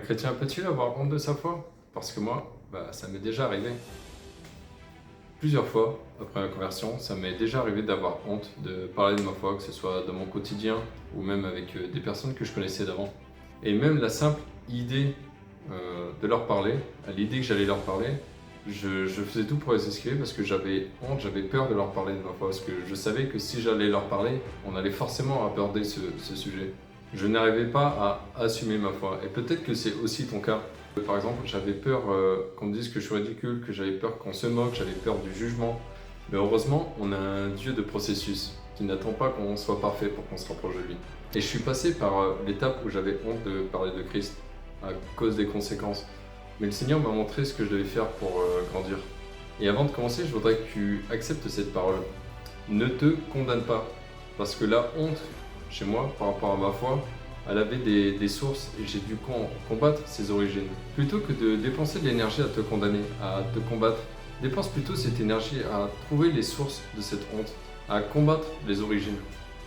chrétien peut-il avoir honte de sa foi? Parce que moi, ça m'est déjà arrivé. Plusieurs fois, après ma conversion, ça m'est déjà arrivé d'avoir honte de parler de ma foi, que ce soit dans mon quotidien ou même avec des personnes que je connaissais d'avant. Et même la simple idée de leur parler, à l'idée que j'allais leur parler, je faisais tout pour les esquiver parce que j'avais honte, j'avais peur de leur parler de ma foi, parce que je savais que si j'allais leur parler, on allait forcément aborder ce sujet. Je n'arrivais pas à assumer ma foi, et peut-être que c'est aussi ton cas. Par exemple, j'avais peur qu'on me dise que je suis ridicule, que j'avais peur qu'on se moque, j'avais peur du jugement. Mais heureusement, on a un Dieu de processus qui n'attend pas qu'on soit parfait pour qu'on se rapproche de lui. Et je suis passé par l'étape où j'avais honte de parler de Christ à cause des conséquences. Mais le Seigneur m'a montré ce que je devais faire pour grandir. Et avant de commencer, je voudrais que tu acceptes cette parole. Ne te condamne pas. Parce que la honte, chez moi, par rapport à ma foi, elle avait des sources et j'ai dû combattre ses origines. Plutôt que de dépenser de l'énergie à te condamner, à te combattre, dépense plutôt cette énergie à trouver les sources de cette honte, à combattre les origines.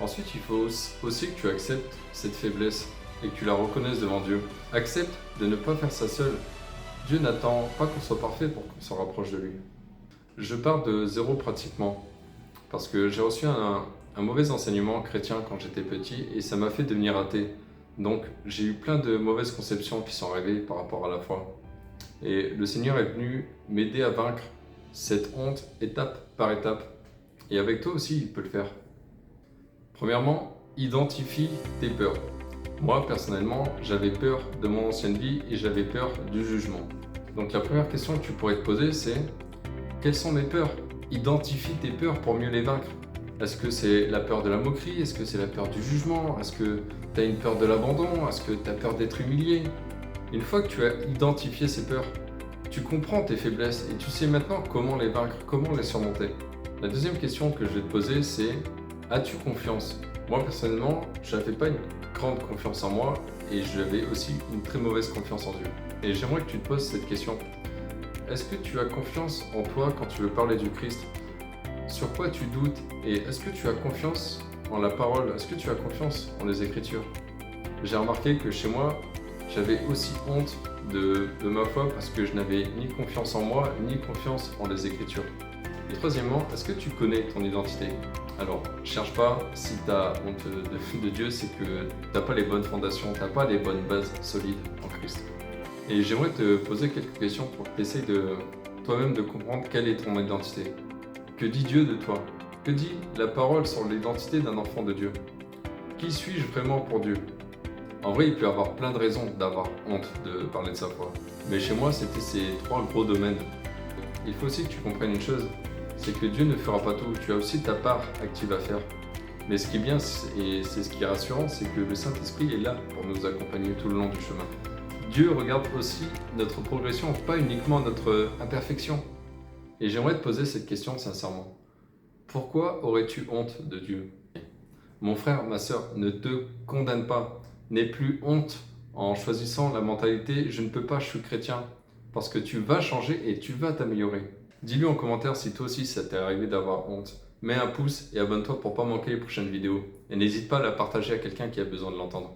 Ensuite, il faut aussi que tu acceptes cette faiblesse et que tu la reconnaisses devant Dieu. Accepte de ne pas faire ça seul. Dieu n'attend pas qu'on soit parfait pour qu'on se rapproche de lui. Je pars de zéro pratiquement, parce que j'ai reçu un mauvais enseignement chrétien quand j'étais petit et ça m'a fait devenir athée. Donc j'ai eu plein de mauvaises conceptions qui sont arrivées par rapport à la foi. Et le Seigneur est venu m'aider à vaincre cette honte étape par étape. Et avec toi aussi, il peut le faire. Premièrement, identifie tes peurs. Moi, personnellement, j'avais peur de mon ancienne vie et j'avais peur du jugement. Donc la première question que tu pourrais te poser, c'est quelles sont mes peurs? Identifie tes peurs pour mieux les vaincre. Est-ce que c'est la peur de la moquerie? Est-ce que c'est la peur du jugement? Est-ce que tu as une peur de l'abandon? Est-ce que tu as peur d'être humilié? Une fois que tu as identifié ces peurs, tu comprends tes faiblesses et tu sais maintenant comment les vaincre, comment les surmonter. La deuxième question que je vais te poser, c'est as-tu confiance? Moi, personnellement, je n'avais pas une grande confiance en moi et j'avais aussi une très mauvaise confiance en Dieu. Et j'aimerais que tu te poses cette question. Est-ce que tu as confiance en toi quand tu veux parler du Christ? Sur quoi tu doutes? Et est-ce que tu as confiance en la parole? Est-ce que tu as confiance en les Écritures? J'ai remarqué que chez moi, j'avais aussi honte de ma foi parce que je n'avais ni confiance en moi, ni confiance en les Écritures. Et troisièmement, est-ce que tu connais ton identité? Alors, cherche pas, si tu as honte de Dieu, c'est que tu n'as pas les bonnes fondations, tu n'as pas les bonnes bases solides en Christ. Et j'aimerais te poser quelques questions pour que tu essayes de toi-même de comprendre quelle est ton identité. Que dit Dieu de toi? Que dit la parole sur l'identité d'un enfant de Dieu? Qui suis-je vraiment pour Dieu? En vrai, il peut y avoir plein de raisons d'avoir honte de parler de sa foi. Mais chez moi, c'était ces trois gros domaines. Il faut aussi que tu comprennes une chose, c'est que Dieu ne fera pas tout. Tu as aussi ta part active à faire. Mais ce qui est bien, et c'est ce qui est rassurant, c'est que le Saint-Esprit est là pour nous accompagner tout le long du chemin. Dieu regarde aussi notre progression, pas uniquement notre imperfection. Et j'aimerais te poser cette question sincèrement. Pourquoi aurais-tu honte de Dieu? Mon frère, ma sœur, ne te condamne pas. N'aie plus honte en choisissant la mentalité « je ne peux pas, je suis chrétien ». Parce que tu vas changer et tu vas t'améliorer. Dis-lui en commentaire si toi aussi ça t'est arrivé d'avoir honte. Mets un pouce et abonne-toi pour ne pas manquer les prochaines vidéos. Et n'hésite pas à la partager à quelqu'un qui a besoin de l'entendre.